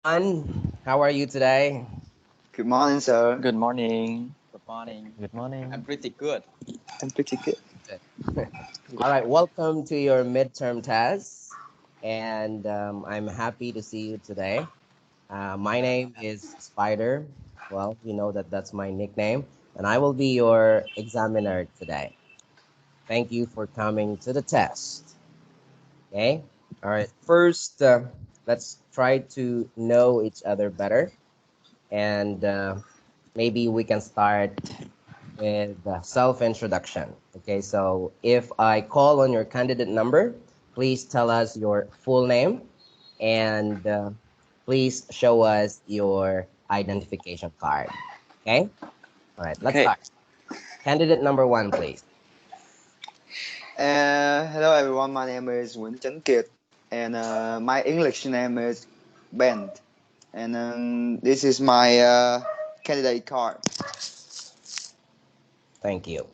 everyone. How are you today? Good morning, sir. Good morning. Good morning. Good morning. I'm pretty good. I'm pretty good. Good. All right, welcome to your midterm test. And I'm happy to see you today. My name is Spider. Well, you know that that's my nickname. And I will be your examiner today. Thank you for coming to the test. Okay? All right, first, let's try to know each other better. And maybe we can start with the self-introduction. Okay, so if I call on your candidate number, please tell us your full name and please show us your identification card. Okay, all right, let's Okay. start. Candidate number one, please. Hello, everyone. My name is Nguyễn Chấn Kiệt, and my English name is Ben. And this is my candidate card. Thank you.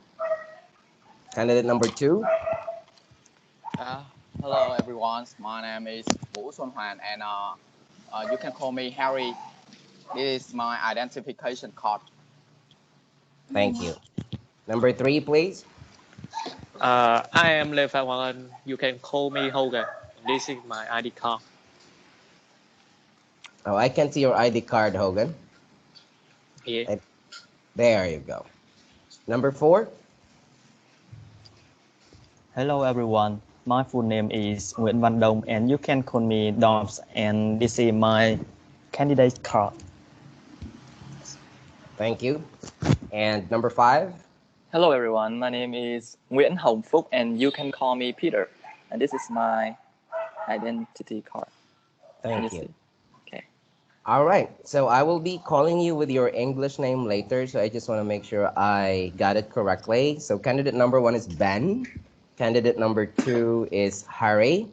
Candidate number two. Uh, Hello, everyone. My name is Vũ Xuân Hoàn, and you can call me Harry. This is my identification card. Thank you. Number three, please. I am Lê Phạm Hoàng Anh. You can call me Hogan. This is my ID card. Oh, I can see your ID card, Hogan. Yeah. There you go. Number four. Hello everyone. My full name is Nguyễn Văn Đông and you can call me Doms and this is my candidate card. Thank you. And number five. Hello everyone, my name is Nguyễn Hồng Phúc and you can call me Peter. And this is my identity card. Thank you. Okay. All right. So I will be calling you with your English name later. So I just want to make sure I got it correctly. So candidate number one is Ben. Candidate number two is Harry.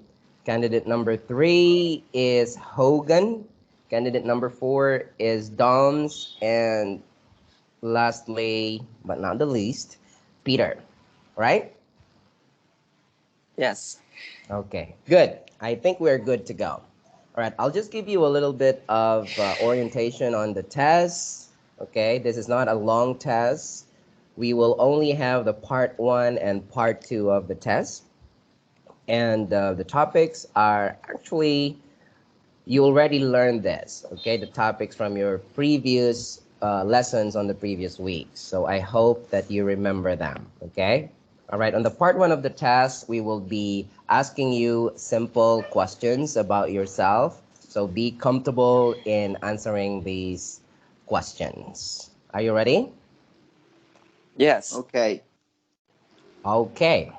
Candidate number three is Hogan. Candidate number four is Doms. And lastly, but not the least, Peter. Right? Yes. Okay, good. I think we're good to go. All right, I'll just give you a little bit of orientation on the test. Okay, this is not a long test. We will only have the part one and part two of the test. And the topics are actually, you already learned this, okay? The topics from your previous lessons on the previous weeks. So I hope that you remember them, okay? All right, on the part one of the test, we will be asking you simple questions about yourself. So be comfortable in answering these questions. Are you ready? Yes. Okay. Okay.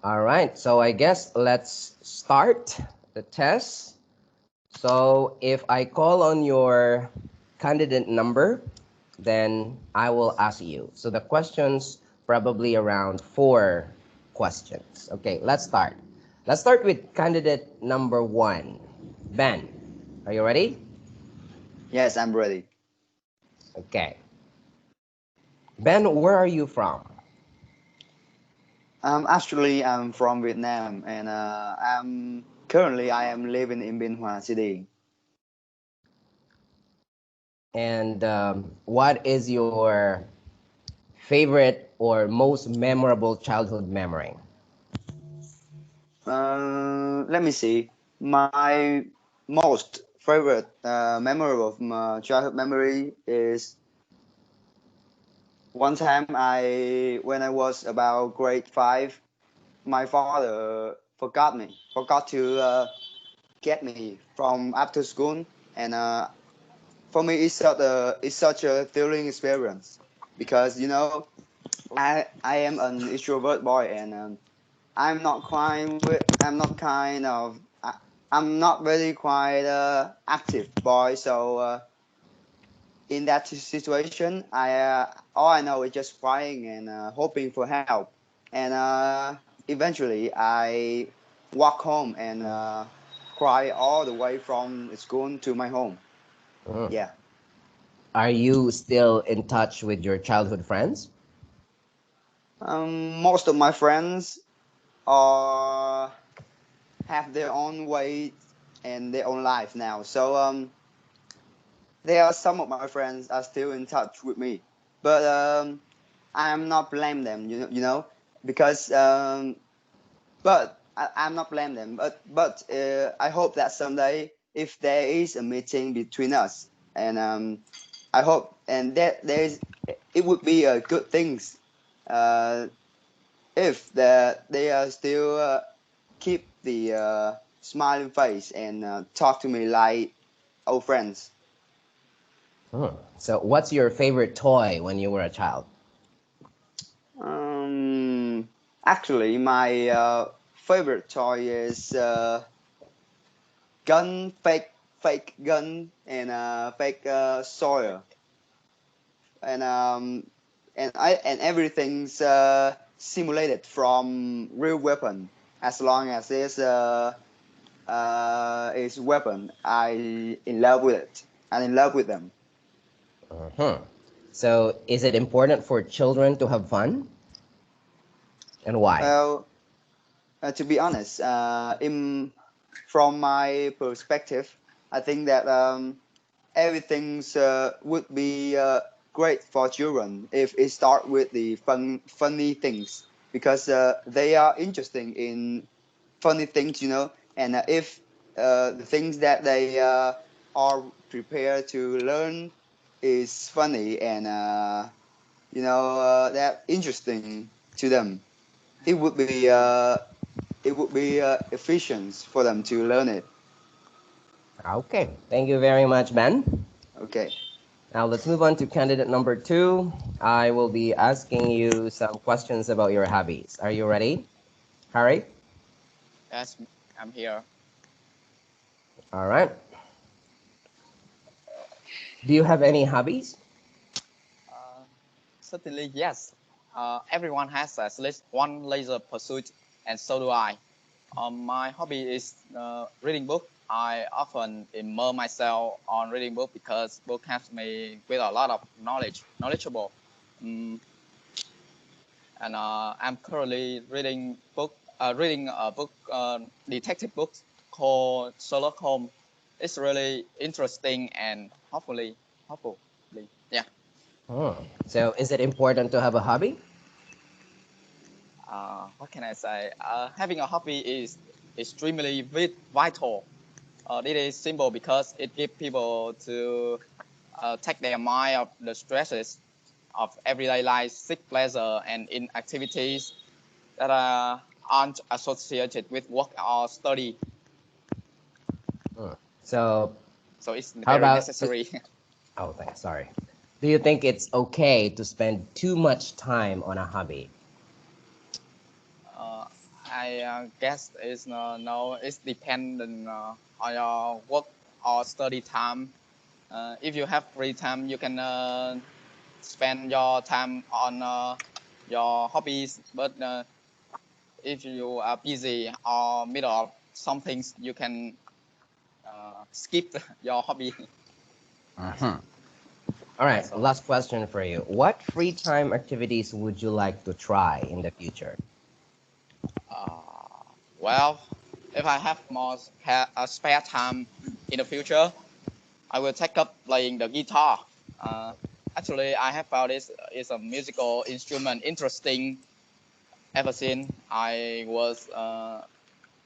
All right, so I guess let's start the test. So if I call on your candidate number, then I will ask you. So the questions probably around 4 questions. Okay, let's start. Let's start with candidate number one, Ben. Are you ready? Yes, I'm ready. Okay. Ben, where are you from? Actually, I'm from Vietnam, and I am living in Biên Hòa City. And what is your favorite or most memorable childhood memory? Let me see. My most favorite memorable childhood memory is one time when I was about grade 5, my father forgot to get me from after school, and for me it's such a thrilling experience because I am an introvert boy, and I'm not kind of I'm not very quite active boy, so in that situation, I all I know is just crying and hoping for help. And eventually, I walk home and cry all the way from school to my home. Mm. Yeah. Are you still in touch with your childhood friends? Most of my friends are have their own way and their own life now. So there are some of my friends are still in touch with me, but I am not blame them. Because I'm not blame them. But I hope that someday, if there is a meeting between us, and I hope and that it would be a good things. Uh, if they are still keep the smiling face and talk to me like old friends. So, what's your favorite toy when you were a child? Um, Actually, my favorite toy is gun, fake gun, and fake soil, and everything's simulated from real weapon. As long as it's weapon, I in love with it. I'm in love with them. Uh-huh. So, is it important for children to have fun, and why? Well, to be honest, from my perspective, I think that everything's would be great for children if it start with the funny things, because they are interesting in funny things, and if the things that they are prepared to learn is funny and that interesting to them, it would be efficient for them to learn it. Okay, thank you very much, Ben. Okay. Now let's move on to candidate number 2. I will be asking you some questions about your hobbies. Are you ready, Harry? Yes, I'm here. All right. Do you have any hobbies? Uh, Certainly, yes. Everyone has at least one laser pursuit, and so do I. My hobby is reading book. I often immerse myself on reading book because book helps me with a lot of knowledgeable. Um, and I'm currently reading a book, detective book called Sherlock Holmes. It's really interesting and hopefully, yeah. Hmm. So is it important to have a hobby? What can I say? Having a hobby is extremely vital. It is simple because it gives people to take their mind off the stresses of everyday life, seek pleasure and in activities that aren't associated with work or study. Hmm. So So it's how very about necessary. oh, thanks, sorry. Do you think it's okay to spend too much time on a hobby? uh, I guess it's no, it's dependent on your work or study time. If you have free time, you can spend your time on your hobbies. But if you are busy or middle of some things, you can skip your hobby. All right, That's all. last question for you. What free time activities would you like to try in the future? Well, if I have more spare time in the future, I will take up playing the guitar. Uh, Actually, I have found this is a musical instrument interesting ever since I was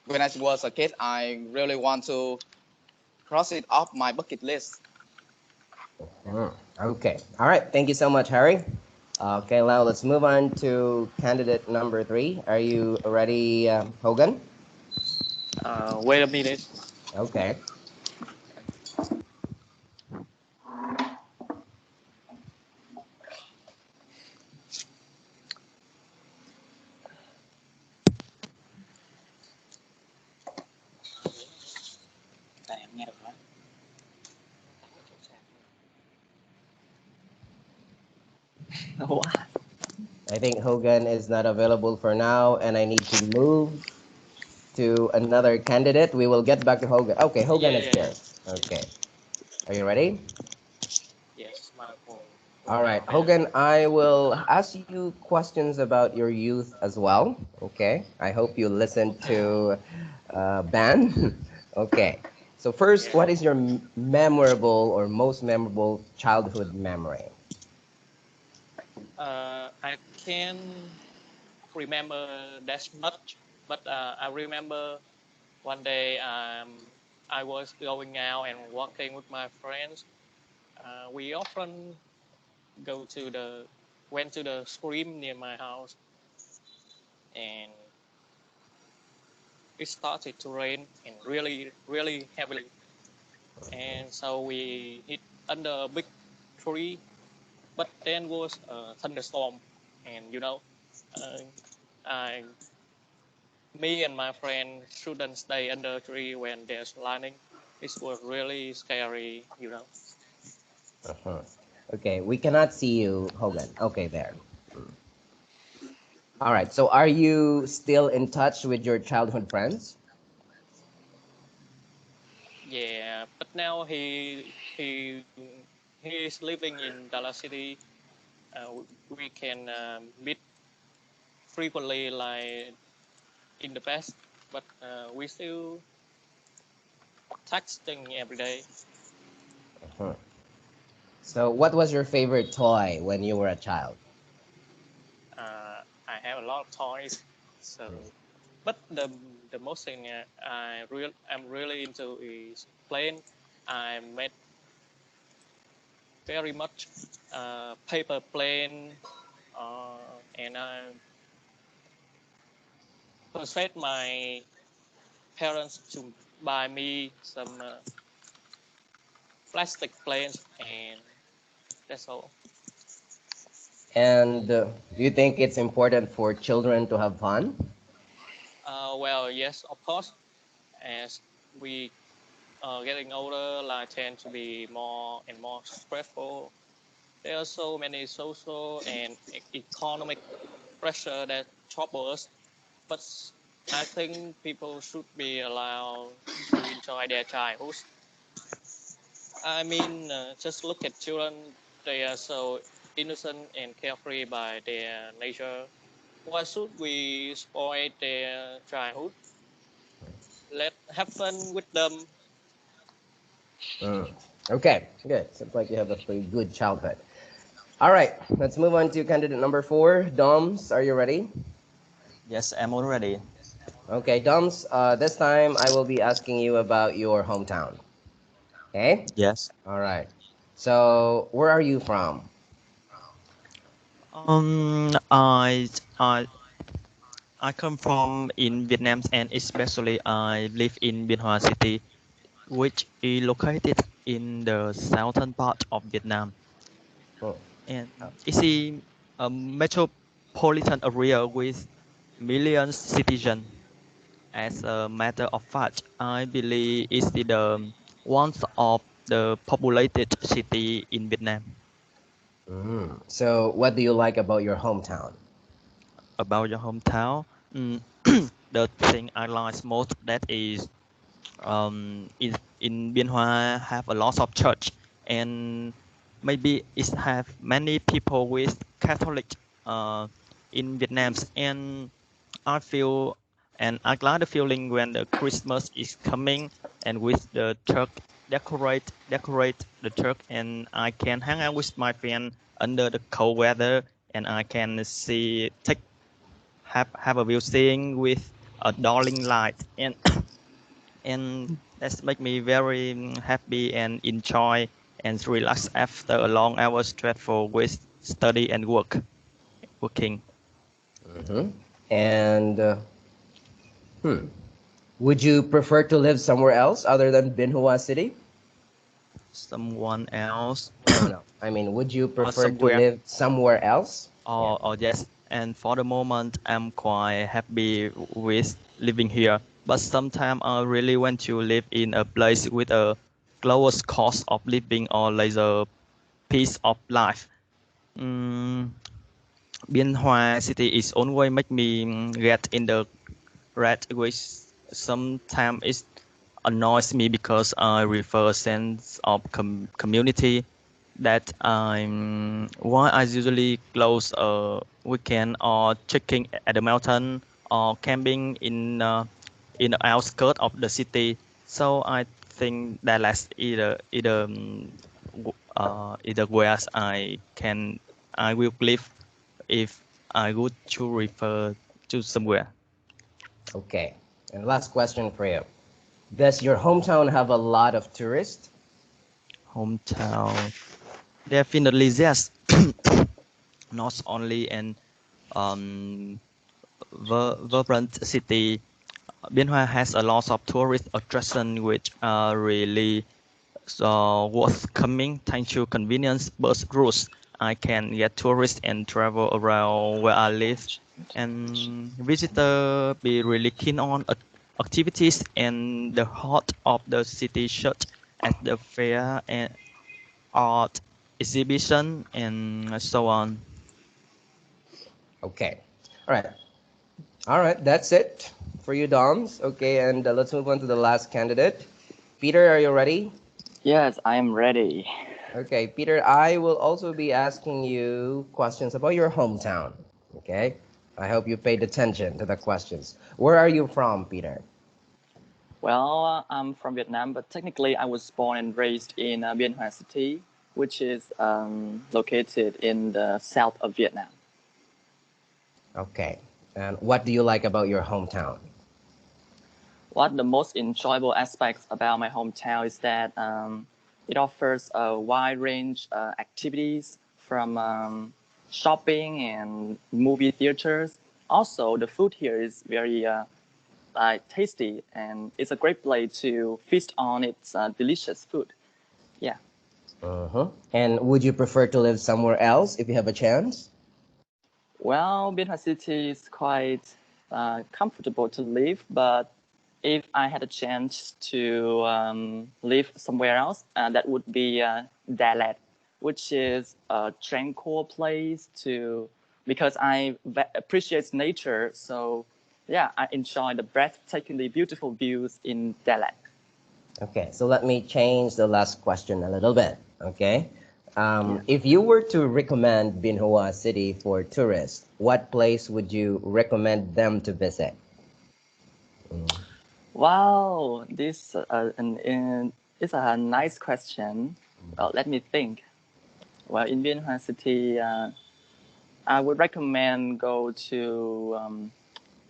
when I was a kid. I really want to cross it off my bucket list. Hmm. Okay. All right. Thank you so much, Harry. Okay, now let's move on to candidate number 3. Are you ready, Hogan? Wait a minute. Okay. Đây em nghe được đó. What? I think Hogan is not available for now, and I need to move to another candidate. We will get back to Hogan. Okay, Hogan is Yeah. here. Okay. Are you ready? Yes, my phone. All Now right, better. Hogan, I will ask you questions about your youth as well. Okay. I hope you listened to Ben. Okay. So first, what is your memorable or most memorable childhood memory? I can't remember that much, but I remember one day I was going out and walking with my friends. We often go to the went to the stream near my house, and it started to rain and really heavily. And so we hid under a big tree, but then was a thunderstorm, and uh, I, me and my friend shouldn't stay under a tree when there's lightning. It was really scary. Uh-huh. Okay, we cannot see you, Hogan. Okay, there. All right. So are you still in touch with your childhood friends? Yeah, but now he is living in Dallas City. We can meet frequently like in the past, but we still texting every day. Uh-huh. So what was your favorite toy when you were a child? I have a lot of toys, so but the most thing I'm really into is plane. I made very much paper plane, and I persuade my parents to buy me some plastic planes, and that's all. And do you think it's important for children to have fun? Well, yes, of course. As we are getting older, life tend to be more and more stressful. There are so many social and economic pressure that trouble us, but I think people should be allowed to enjoy their childhood. I mean, just look at children. They are so innocent and carefree by their nature. Why should we spoil their childhood? Let have fun with them. Mm. Okay, good. Seems like you have a pretty good childhood. All right, let's move on to candidate number 4. Doms, are you ready? Yes, I'm already. Okay, Doms, this time I will be asking you about your hometown. Okay? Yes. All right. So, where are you from? I come from in Vietnam, and especially I live in Bien Hoa City, which is located in the southern part of Vietnam, Oh, and oh, it's a metropolitan area with millions citizens. As a matter of fact, I believe it's the one of the populated city in Vietnam. So, what do you like about your hometown? About your hometown, mm, the thing I like most that is in Bien Hoa have a lot of church, and maybe it have many people with Catholic uh, in Vietnam, and I feel and I like the feeling when the Christmas is coming and with the church decorate the church, and I can hang out with my friend under the cold weather, and I can see take have a view seeing with a darling light, and that's make me very happy and enjoy and relax after a long hour stressful with study and working. Hmm. And would you prefer to live somewhere else other than Bin Hoa City? Someone else No, no. I mean, would you or prefer to somewhere live somewhere else? Yeah. or yes, and for the moment I'm quite happy with living here, but sometimes I really want to live in a place with a lowest cost of living or like a piece of life. mm, Bien Hoa City is always make me get in the rat which sometimes it annoys me because I refer sense of community that I'm why I usually close a weekend or checking at the mountain or camping in the outskirts of the city. So I think dialects either whereas I will live if I would to refer to somewhere. Okay. And last question for you. Does your hometown have a lot of tourists? Hometown, definitely yes. Not only an um, vibrant city, Biên Hòa has a lot of tourist attractions which are really worth coming. Thanks to convenience bus routes, I can get tourists and travel around where I live. And visitors be really keen on activities and the heart of the city church at the fair and art exhibition and so on. Okay. All right. All right. That's it for you, Doms. Okay. And let's move on to the last candidate. Peter, are you ready? Yes, I am ready. Okay, Peter, I will also be asking you questions about your hometown. Okay. I hope you paid attention to the questions. Where are you from, Peter? Well, I'm from Vietnam, but technically I was born and raised in Biên Hòa City, which is located in the south of Vietnam. Okay. And what do you like about your hometown? What the most enjoyable aspects about my hometown is that it offers a wide range activities from shopping and movie theaters. Also, the food here is very tasty, and it's a great place to feast on its delicious food. Yeah. Uh-huh. And would you prefer to live somewhere else if you have a chance? Well, Bien Hoa City is quite comfortable to live, but if I had a chance to live somewhere else, that would be Dalat, which is a tranquil place to because I appreciate nature. So yeah, I enjoy the breathtakingly beautiful views in Dalat. Okay, so let me change the last question a little bit. Okay. Yeah. If you were to recommend Bin Hoa City for tourists, what place would you recommend them to visit? Wow, this is a nice question. Well, let me think. Well, in Bien Hoa City, I would recommend go to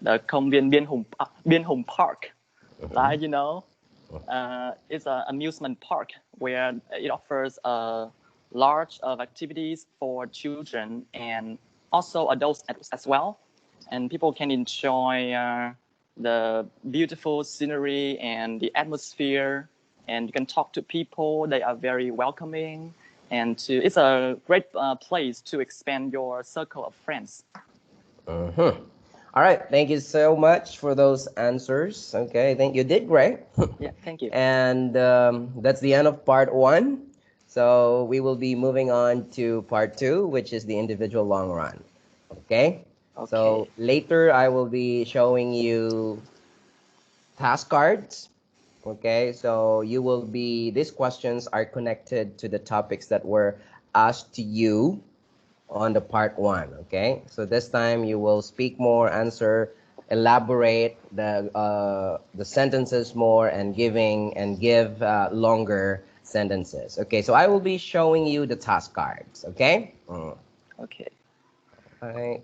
the công viên Biên Hùng Park. Like it's an amusement park where it offers a large of activities for children and also adults as well, and people can enjoy the beautiful scenery and the atmosphere, and you can talk to people. They are very welcoming, and it's a great place to expand your circle of friends. Mm-hmm. All right. Thank you so much for those answers. Okay. I think you did great. Yeah, thank you. And that's the end of part one. So we will be moving on to part two, which is the individual long run. Okay. So Okay. later I will be showing you task cards. Okay. So you will be, these questions are connected to the topics that were asked to you on the part one. Okay, so this time you will speak more, answer, elaborate the sentences more, and give longer sentences. Okay, so I will be showing you the task cards. Okay. Okay. All right.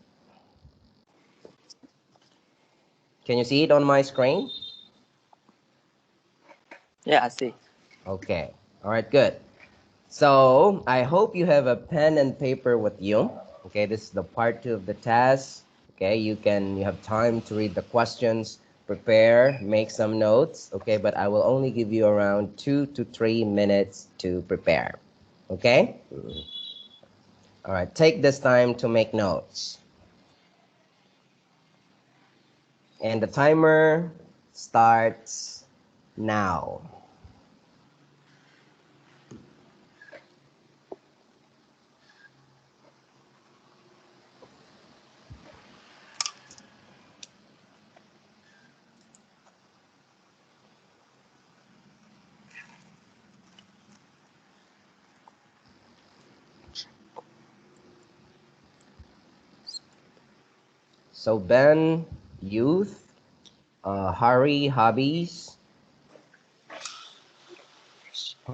Can you see it on my screen? Yeah, I see. Okay. All right. Good. So I hope you have a pen and paper with you. Okay, this is the part two of the task. Okay, you have time to read the questions, prepare, make some notes. Okay, but I will only give you around 2 to 3 minutes to prepare. Okay? All right, take this time to make notes. And the timer starts now. So Ben, youth, Hari, hobbies.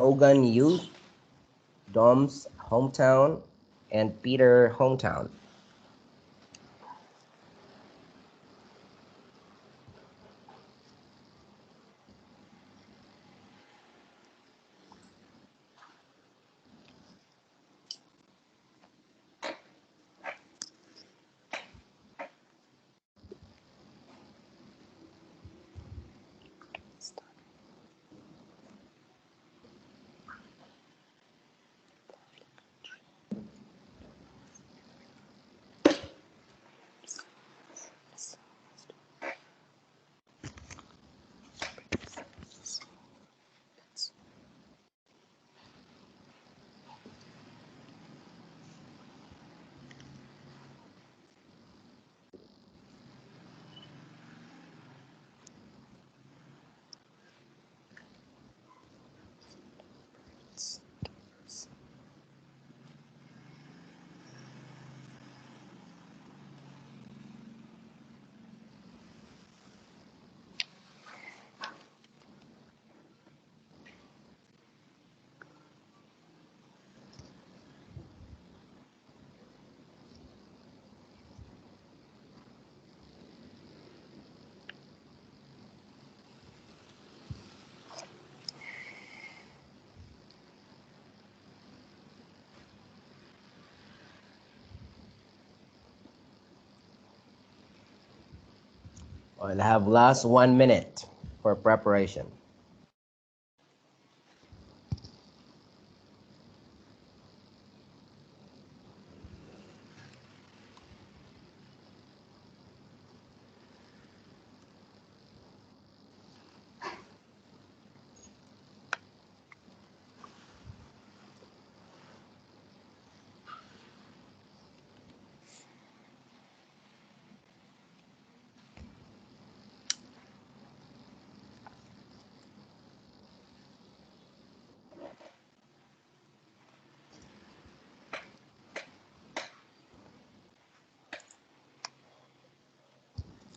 Hogan Youth, Dom's hometown, and Peter hometown. I'll have last 1 minute for preparation.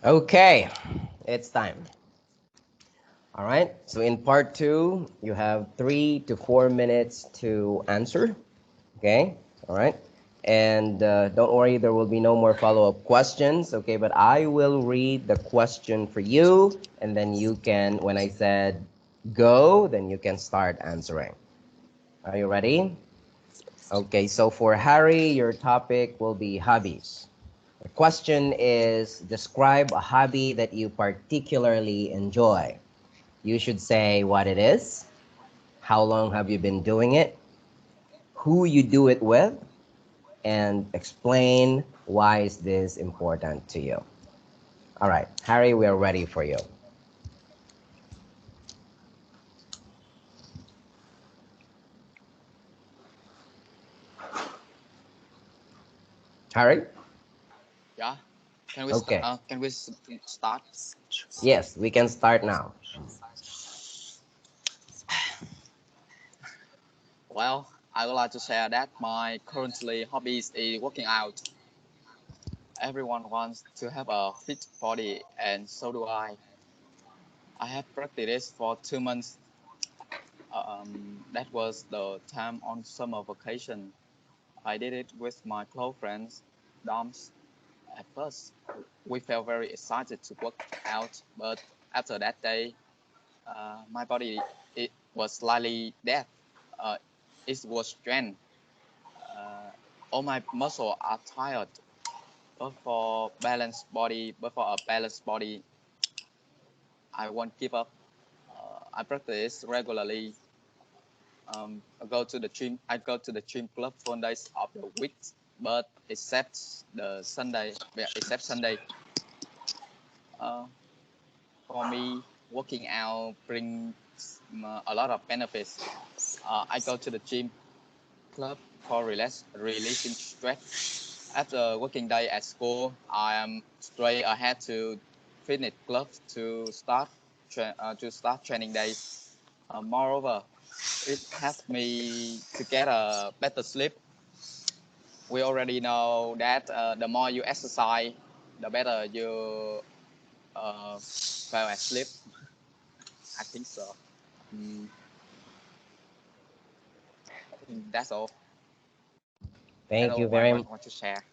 Okay, it's time. All right, so in part two, you have 3 to 4 minutes to answer. Okay, all right. And don't worry, there will be no more follow-up questions. Okay, but I will read the question for you, and then you can, when I said go, then you can start answering. Are you ready? Okay, so for Harry, your topic will be hobbies. The question is, describe a hobby that you particularly enjoy. You should say what it is, how long have you been doing it, who you do it with, and explain why is this important to you. All right, Harry, we are ready for you. Harry? Yeah. Can we Okay. start? Yes, we can start now. Well, I would like to share that my currently hobbies is working out. Everyone wants to have a fit body, and so do I. I have practiced for 2 months. That was the time on summer vacation. I did it with my close friends, Doms. At first, we felt very excited to work out, but after that day, my body it was slightly deaf. Uh, it was strained. All my muscles are tired. But for a balanced body, I won't give up. I practice regularly. I go to the gym club 4 days of the week, but except Sunday. Uh, for me, working out brings a lot of benefits. I go to the gym club for releasing stress. After working day at school, I am straight ahead to fitness club to start training days. Moreover, it helps me to get a better sleep. We already know that the more you exercise, the better you fall asleep. I think so. Mm, That's all. Thank you What I very want to share.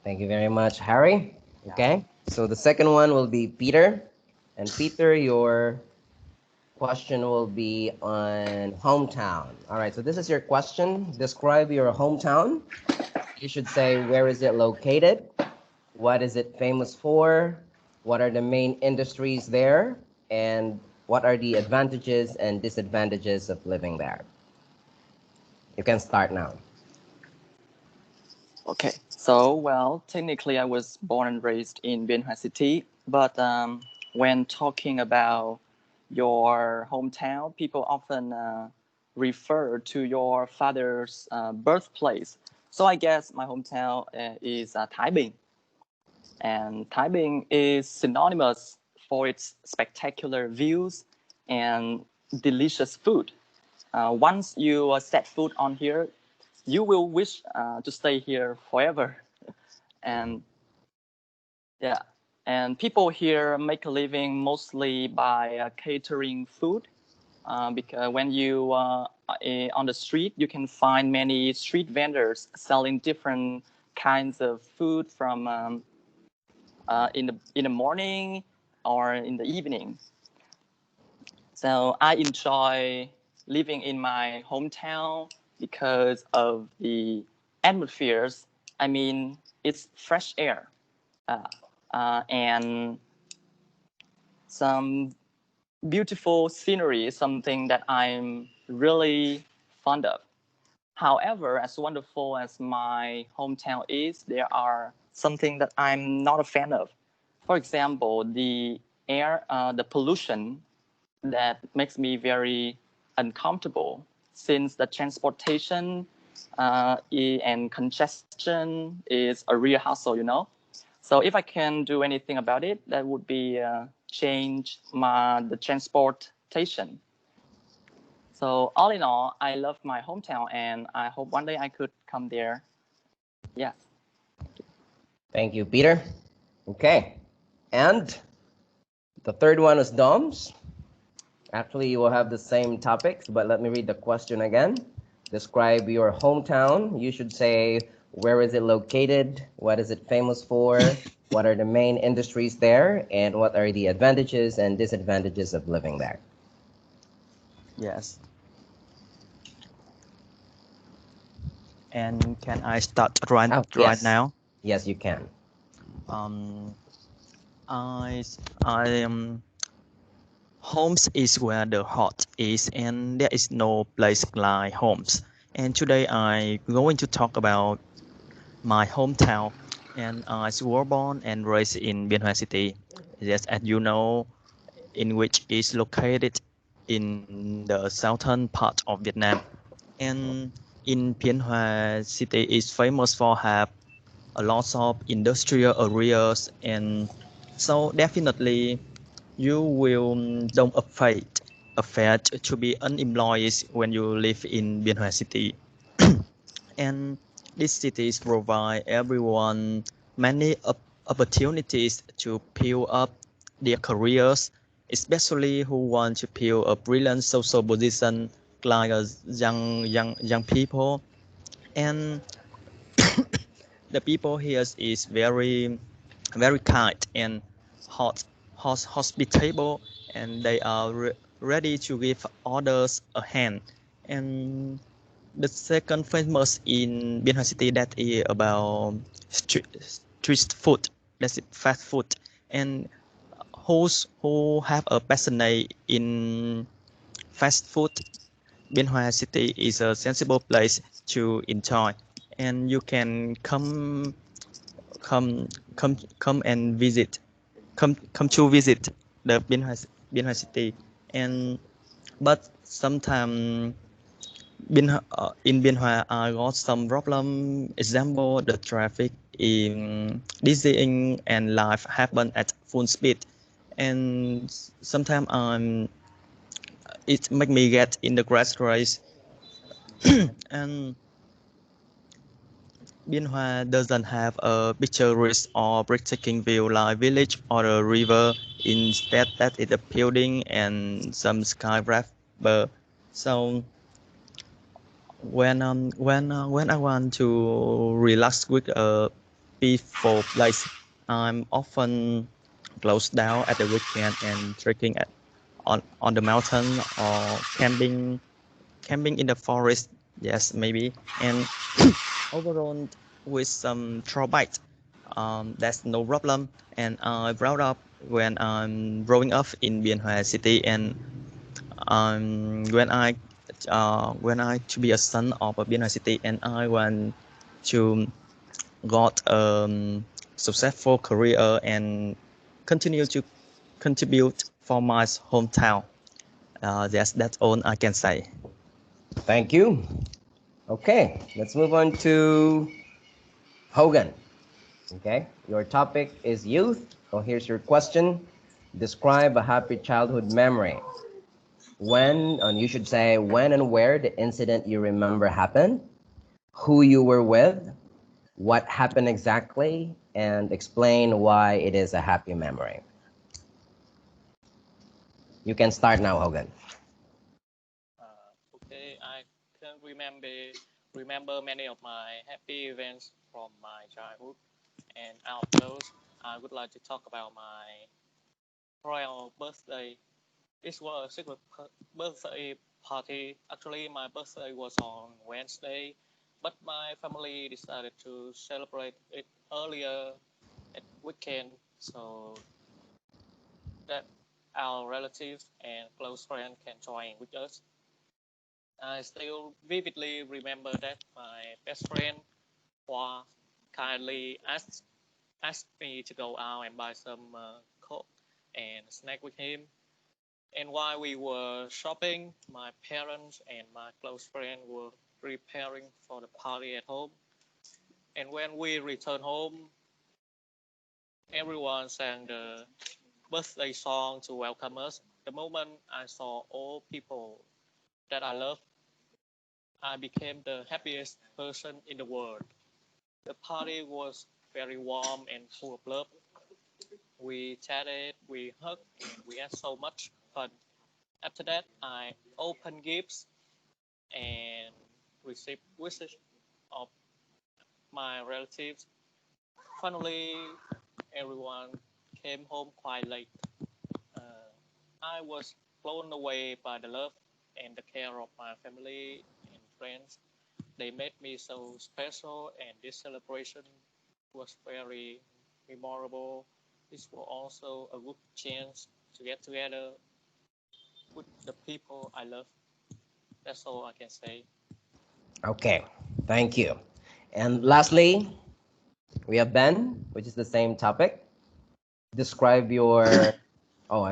Thank you very much, Harry. Yeah. Okay, so the second one will be Peter. And Peter, your question will be on hometown. All right, so this is your question. Describe your hometown. You should say, where is it located? What is it famous for? What are the main industries there? And what are the advantages and disadvantages of living there? You can start now. Okay, so well, technically, I was born and raised in Bien Hoa City, but when talking about your hometown, people often refer to your father's birthplace. So I guess my hometown is Taiping, and Taiping is synonymous for its spectacular views and delicious food. Once you set foot on here, you will wish to stay here forever. And yeah, and people here make a living mostly by catering food. Because when you on the street, you can find many street vendors selling different kinds of food from in the morning or in the evening. So I enjoy living in my hometown because of the atmospheres. I mean, it's fresh air and some beautiful scenery is something that I'm really fond of. However, as wonderful as my hometown is, there are something that I'm not a fan of. For example, the air, the pollution that makes me very uncomfortable since the transportation and congestion is a real hassle, you know. So if I can do anything about it, that would be change the transportation. So all in all, I love my hometown, and I hope one day I could come there. Yeah. Thank you, Peter. Okay. And the third one is Dom's. Actually, you will have the same topics, but let me read the question again. Describe your hometown. You should say, where is it located? What is it famous for? What are the main industries there? And what are the advantages and disadvantages of living there? Yes. And can I start right Yes. now? Yes, you can. Um, I homes is where the heart is, and there is no place like homes. And today I'm going to talk about my hometown. And I was born and raised in Bien Hoa City, yes, as you know, in which is located in the southern part of Vietnam. And in Bien Hoa City is famous for have a lot of industrial areas, and so definitely you will don't afraid to be unemployed when you live in Bien Hoa City. And these cities provide everyone many opportunities to build up their careers, especially who want to build a brilliant social position like young people. And the people here is very kind and hospitable, and they are ready to give others a hand. And the second famous in Bien Hoa City that is about street food, that's it, fast food. And who have a passionate in fast food, Bien Hoa City is a sensible place to enjoy, and you can come come and visit, come to visit the Bien Hoa City. And but sometimes in Bien Hoa I got some problem. Example, the traffic in dizzying and life happen at full speed, and sometimes it make me get in the grass race. And Bien Hoa doesn't have a picturesque or breathtaking view like village or a river. Instead, that is a building and some skyscraper. So When I want to relax with a peaceful place, I'm often closed down at the weekend and trekking on the mountain or camping in the forest. Yes, maybe. And overall with some drawbacks. That's no problem. And I brought up when I'm growing up in Bien Hoa City, and when I to be a son of a Bien Hoa City, and I want to got successful career and continue to contribute for my hometown. That's all I can say. Thank you. Okay, let's move on to Hogan. Okay, your topic is youth. So here's your question. Describe a happy childhood memory. When, and you should say when and where the incident you remember happened, who you were with, what happened exactly, and explain why it is a happy memory. You can start now, Hogan. Okay, I can remember many of my happy events from my childhood, and out of those, I would like to talk about my royal birthday. This was a secret birthday party. Actually, my birthday was on Wednesday, but my family decided to celebrate it earlier at weekend so that our relatives and close friends can join with us. I still vividly remember that my best friend Hoa kindly asked me to go out and buy some coke and snack with him. And while we were shopping, my parents and my close friend were preparing for the party at home. And when we returned home, everyone sang the birthday song to welcome us. The moment I saw all people that I love, I became the happiest person in the world. The party was very warm and full of love. We chatted, we hugged, and we had so much fun. After that, I opened gifts and received wishes of my relatives. Finally, everyone came home quite late. Uh, I was blown away by the love and the care of my family and friends. They made me so special, and this celebration was very memorable. This was also a good chance to get together with the people I love. That's all I can say. Okay, thank you. And lastly, we have Ben, which is the same topic. Describe your,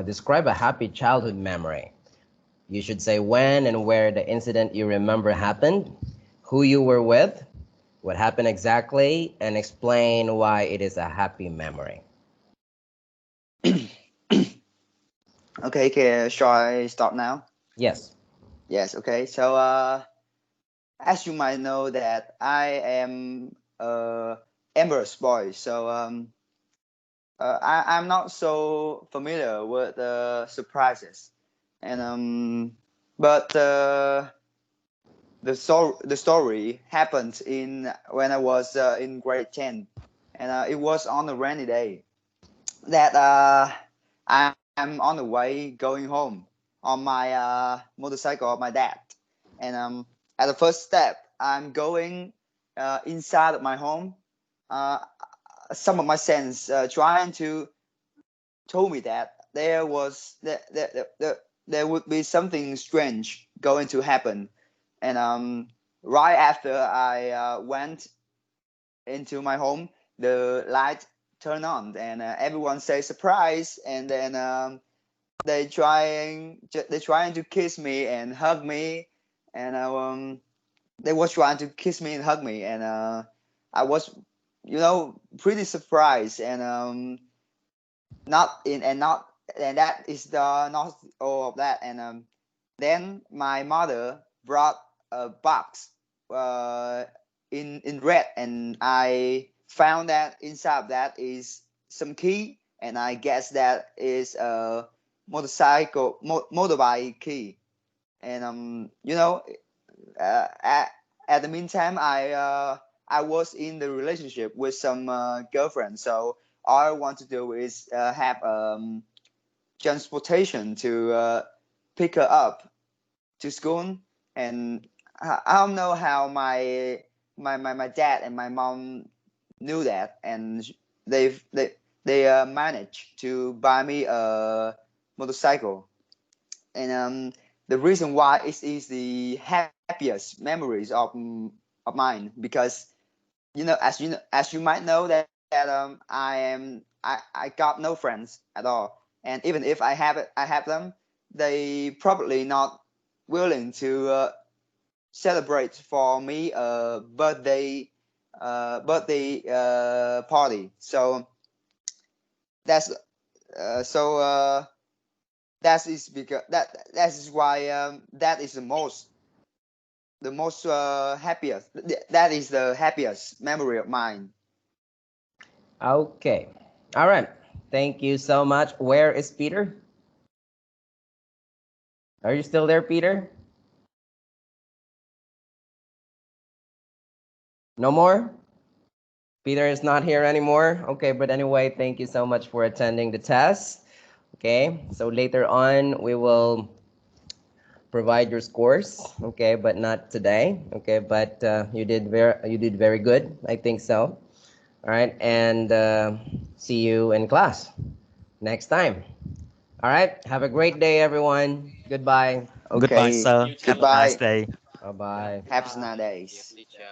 describe a happy childhood memory. You should say when and where the incident you remember happened, who you were with, what happened exactly, and explain why it is a happy memory. Okay, shall I start now? Yes. Yes, okay. So, as you might know that I am Amber's boy, so I'm not so familiar with surprises, and but the story happened in when I was in grade 10, and it was on a rainy day that I'm on the way going home on my motorcycle of my dad, and at the first step I'm going inside of my home. Uh, some of my sense trying to told me that there would be something strange going to happen, and right after I went into my home, the light turned on, and everyone say surprise, and then they trying to kiss me and hug me, and they was trying to kiss me and hug me, and I was, pretty surprised, and not in and not and that is the not all of that, and then my mother brought a box uh, in red, and I found that inside of that is some key, and I guess that is a motorbike key, and at the meantime, I was in the relationship with some girlfriend. So all I want to do is have transportation to pick her up to school. And I don't know how my dad and my mom knew that, and they managed to buy me a motorcycle. And the reason why is the happiest memories of mine, because as you might know that I got no friends at all, and even if I have them, they probably not willing to celebrate for me a birthday party. So that's so that is because that is why that is the most happiest, that is the happiest memory of mine. Okay. All right. Thank you so much. Where is Peter? Are you still there, Peter? No more? Peter is not here anymore. Okay, but anyway, thank you so much for attending the test. Okay, so later on we will provide your scores. Okay, but not today. Okay, but you did very good. I think so. All right, and see you in class next time. All right, have a great day, everyone. Goodbye. Goodbye, Okay, sir. You Have too. a nice goodbye. day. Bye bye. Happy Nowadays. Yes, teacher.